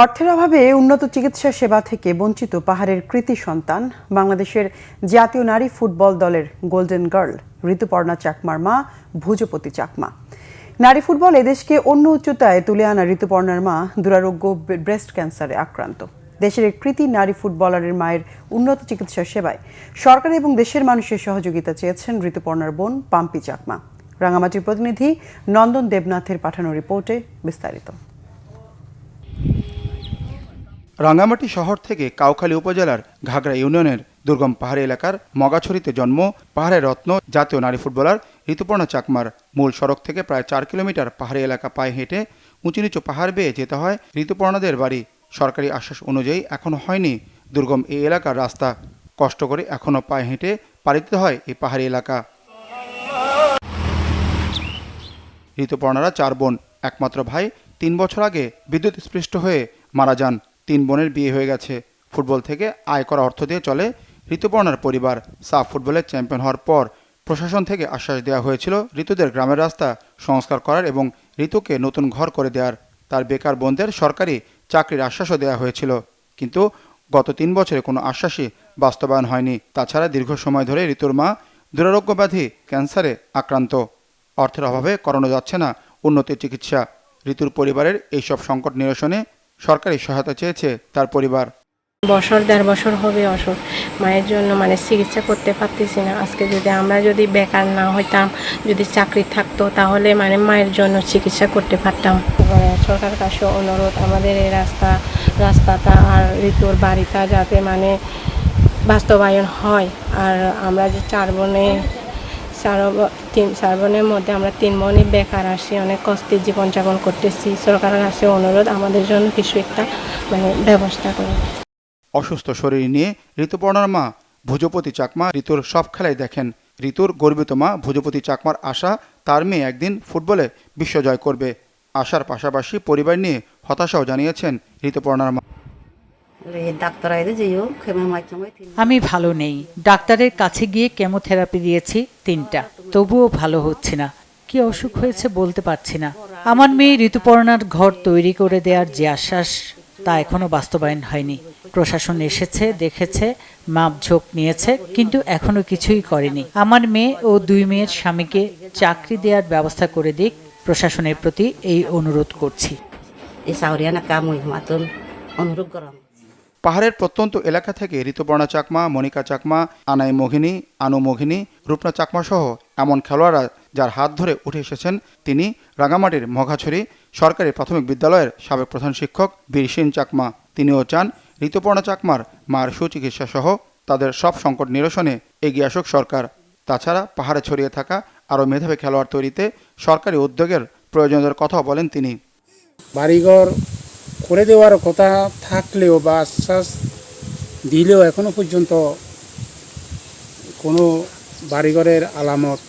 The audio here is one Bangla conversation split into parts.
অর্থের অভাবে উন্নত চিকিৎসা সেবা থেকে বঞ্চিত পাহাড়ের কৃতি সন্তান বাংলাদেশের জাতীয় নারী ফুটবল দলের গোল্ডেন গার্ল ঋতুপর্ণা চাকমার মা ভুজপতি চাকমা। নারী ফুটবল এদেশকে অন্য উচ্চতায় তুলে আনা ঋতুপর্ণার মা দুরারোগ্য ব্রেস্ট ক্যান্সারে আক্রান্ত। দেশের কৃতি নারী ফুটবলারের মায়ের উন্নত চিকিৎসা সেবায় সরকার এবং দেশের মানুষের সহযোগিতা চেয়েছেন ঋতুপর্ণার বোন পাম্পি চাকমা। রাঙামাটির প্রতিনিধি নন্দন দেবনাথের পাঠানো রিপোর্টে বিস্তারিত। রাঙ্গামাটি শহর থেকে কাউখালী উপজেলার ঘাগড়া ইউনিয়নের দুর্গম পাহাড়ি এলাকার মগাছড়িতে জন্ম পাহাড়ের রত্ন জাতীয় নারী ফুটবলার ঋতুপর্ণা চাকমার। মূল সড়ক থেকে প্রায় 4 কিলোমিটার পাহাড়ি এলাকা পায়ে হেঁটে উঁচু নিচু পাহাড় বেয়ে যেতে হয় ঋতুপর্ণাদের বাড়ি। সরকারি আশ্বাস অনুযায়ী এখনও হয়নি দুর্গম এই এলাকার রাস্তা। কষ্ট করে এখনও পায়ে হেঁটে পাড়ি দিতে হয় এই পাহাড়ি এলাকা। ঋতুপর্ণারা 4 বোন, একমাত্র ভাই 3 বছর আগে বিদ্যুৎ স্পৃষ্ট হয়ে মারা যান। 3 বোনের বিয়ে হয়ে গেছে। ফুটবল থেকে আয় করা অর্থ দিয়ে চলে ঋতুপর্ণার পরিবার। সাফ ফুটবলের চ্যাম্পিয়ন হওয়ার পর প্রশাসন থেকে আশ্বাস দেওয়া হয়েছিল ঋতুদের গ্রামের রাস্তা সংস্কার করার এবং ঋতুকে নতুন ঘর করে দেওয়ার। তার বেকার বোনদের সরকারি চাকরির আশ্বাসও দেওয়া হয়েছিল, কিন্তু গত 3 বছরে কোনো আশ্বাসই বাস্তবায়ন হয়নি। তাছাড়া দীর্ঘ সময় ধরে ঋতুর মা দুরারোগ্য ব্যাধি ক্যান্সারে আক্রান্ত। অর্থের অভাবে করানো যাচ্ছে না উন্নত চিকিৎসা। ঋতুর পরিবারের এইসব সংকট নিরসনে সরকারি সহায়তা চেয়েছে তার পরিবার। বছর 1.5 বছর হবে অসুখ, মায়ের জন্য চিকিৎসা করতে পারতেছি না। আজকে আমরা যদি বেকার না হইতাম, যদি চাকরি থাকতো, তাহলে মায়ের জন্য চিকিৎসা করতে পারতাম। সরকার কাছে অনুরোধ, আমাদের এই রাস্তাটা আর ঋতুর বাড়িটা যাতে বাস্তবায়ন হয়। আর আমরা যে 4 বোনের মধ্যে আমরা 3 বোনই বেকার আসি, অনেক কষ্টে জীবনযাপন করতেছি। সরকারের কাছে অনুরোধ, আমাদের জন্য কিছু একটা ব্যবস্থা করে। অসুস্থ শরীর নিয়ে ঋতুপর্ণার মা ভুজপতি চাকমা ঋতুর সব খেলাই দেখেন। ঋতুর গর্বিত মা ভুজপতি চাকমার আশা তার মেয়ে একদিন ফুটবলে বিশ্বজয় করবে। আশার পাশাপাশি পরিবার নিয়ে হতাশাও জানিয়েছেন ঋতুপর্ণার মা। আমি ভালো নেই। ডাক্তারের কাছে গিয়ে কেমোথেরাপি দিয়েছি 3টা, তবুও ভালো হচ্ছে না। কি অসুখ হয়েছে বলতে পারছি না। আমার মেয়ে ঋতুপর্ণার ঘর তৈরি করে দেওয়ার যে আশ্বাস, তা এখনো বাস্তবায়ন হয়নি। প্রশাসন এসেছে, দেখেছে, মাপঝোঁক নিয়েছে, কিন্তু এখনো কিছুই করেনি। আমার মেয়ে ও 2 মেয়ের স্বামীকে চাকরি দেওয়ার ব্যবস্থা করে দিক, প্রশাসনের প্রতি এই অনুরোধ করছি। পাহাড়ের প্রত্যন্ত এলাকা থেকে ঋতুপর্ণা চাকমা, মনিকা চাকমা, আনাই মোহিনী, আনু মোহিনী, রূপনা চাকমা সহ এমন খেলোয়াড়রা যার হাত ধরে উঠে এসেছেন তিনি রাঙামাটির মঘাছড়ি সরকারি প্রাথমিক বিদ্যালয়ের সাবেক প্রধান শিক্ষক বীরসেন চাকমা। তিনিও চান ঋতুপর্ণা চাকমার মার সুচিকিৎসা সহ তাদের সব সংকট নিরসনে এগিয়ে আসুক সরকার। তাছাড়া পাহাড়ে ছড়িয়ে থাকা আরও মেধাবী খেলোয়াড় তৈরিতে সরকারি উদ্যোগের প্রয়োজনীয়তার কথাও বলেন তিনি। বাড়িঘর করে দেওয়ার কথা থাকলেও বা আশ্বাস দিলেও এখনো পর্যন্ত কোনো বাড়িঘরের আলামত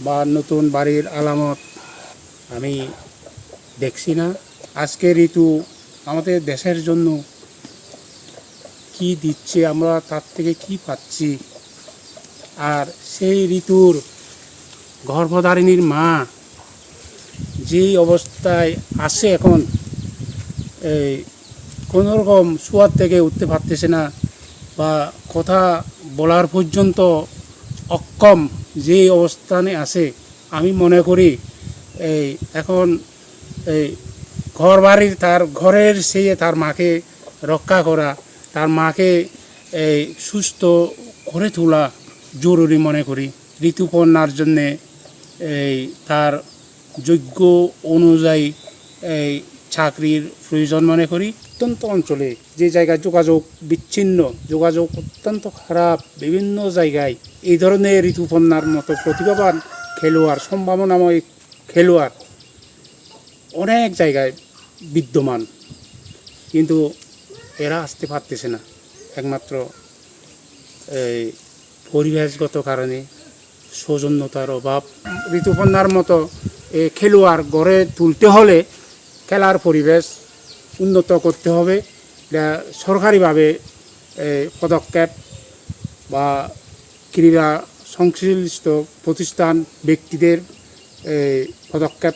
বা নতুন বাড়ির আলামত আমি দেখছি না। আজকে ঋতু আমাদের দেশের জন্য কি দিচ্ছে, আমরা তার থেকে কি পাচ্ছি। আর সেই ঋতুর গর্ভধারিণীর মা যেই অবস্থায় আছে এখন, এই কোনোরকম শোয়ার থেকে উঠতে পারতেছে না বা কথা বলার পর্যন্ত অক্ষম যে অবস্থানে আছে, আমি মনে করি এখন ঘর বাড়ির তার ঘরের তার মাকে রক্ষা করা, তার মাকে সুস্থ করে তোলা জরুরি মনে করি। ঋতুপর্ণার জন্যে তার যোগ্য অনুযায়ী চাকরির প্রয়োজন মনে করি। অত্যন্ত অঞ্চলে যে জায়গায় যোগাযোগ অত্যন্ত খারাপ, বিভিন্ন জায়গায় এই ধরনের ঋতুপর্ণার মতো প্রতিভাবান খেলোয়াড়, সম্ভাবনাময় খেলোয়াড় অনেক জায়গায় বিদ্যমান, কিন্তু এরা আসতে পারতেছে না। একমাত্র পরিবেশগত কারণে, সৌজন্যতার অভাব। ঋতুপর্ণার মতো খেলোয়াড় গড়ে তুলতে হলে খেলার পরিবেশ উন্নত করতে হবে। সরকারিভাবে পদক্ষেপ বা ক্রীড়া সংশ্লিষ্ট প্রতিষ্ঠান ব্যক্তিদের পদক্ষেপ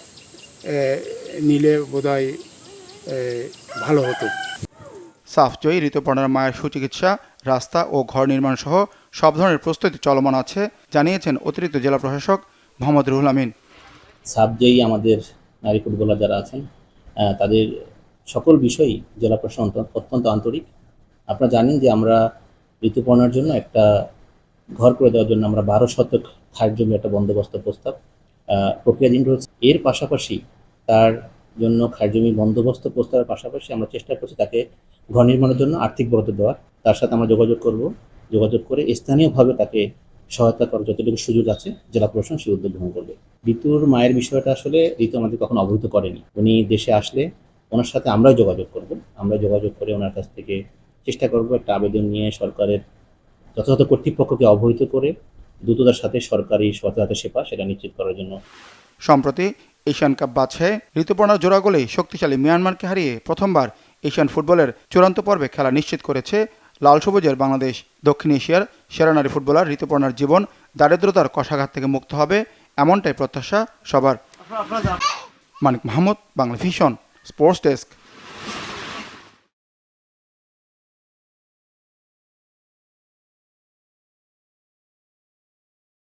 নিলে বোধহয় ভালো হতো। সাফ জয়ী ঋতুপর্ণার মায়ের সুচিকিৎসা, রাস্তা ও ঘর নির্মাণ সহ সব ধরনের প্রস্তুতি চলমান আছে জানিয়েছেন অতিরিক্ত জেলা প্রশাসক মোহাম্মদ রুহুল আমিন। সাবজেই আমাদের নারী ফুটবলার যারা আছেন তাদের সকল বিষয়ই জেলা প্রশাসন অত্যন্ত আন্তরিক। আপনারা জানেন যে আমরা ঋতুপর্ণার জন্য একটা ঘর করে দেওয়ার জন্য আমরা 12 শতক খায়ের জমি একটা বন্দোবস্ত প্রস্তাব প্রক্রিয়াধীন রয়েছে। এর পাশাপাশি তার জন্য খায়ের জমি বন্দোবস্ত প্রস্তাবের পাশাপাশি আমরা চেষ্টা করছি তাকে ঘর নির্মাণের জন্য আর্থিক বরাদ্দ দেওয়ার। তার সাথে আমরা যোগাযোগ করে স্থানীয়ভাবে তাকে সহায়তা করার যতটুকু সুযোগ আছে জেলা প্রশাসন সেই উদ্যোগ গ্রহণ করবে। ঋতুর মায়ের বিষয়টা আসলে ঋতু আমাদের কখনো অবহিত করেনি। উনি দেশে আসলে ওনার সাথে আমরাই যোগাযোগ করব। আমরা যোগাযোগ করে ওনার কাছ থেকে চেষ্টা করব একটা আবেদন নিয়ে সরকারের যথাযথ কর্তৃপক্ষকে অবহিত করে দ্রুততার সাথে সরকারি সহায়তা সেবা সেটা নিশ্চিত করার জন্য। সম্প্রতি এশিয়ান কাপ বাছাইয়ে ঋতুপর্ণার জোড়া গোলেই শক্তিশালী মিয়ানমারকে হারিয়ে প্রথমবার এশিয়ান ফুটবলের চূড়ান্ত পর্বে খেলা নিশ্চিত করেছে লাল সবুজের বাংলাদেশ। দক্ষিণ এশিয়ার সেরা নারী ফুটবলার ঋতুপর্ণার জীবন দারিদ্রতার কষাঘাত থেকে মুক্ত হবে এমনটাই প্রত্যাশা সবার। Manik Mahmud, Bangla vision, sports desk.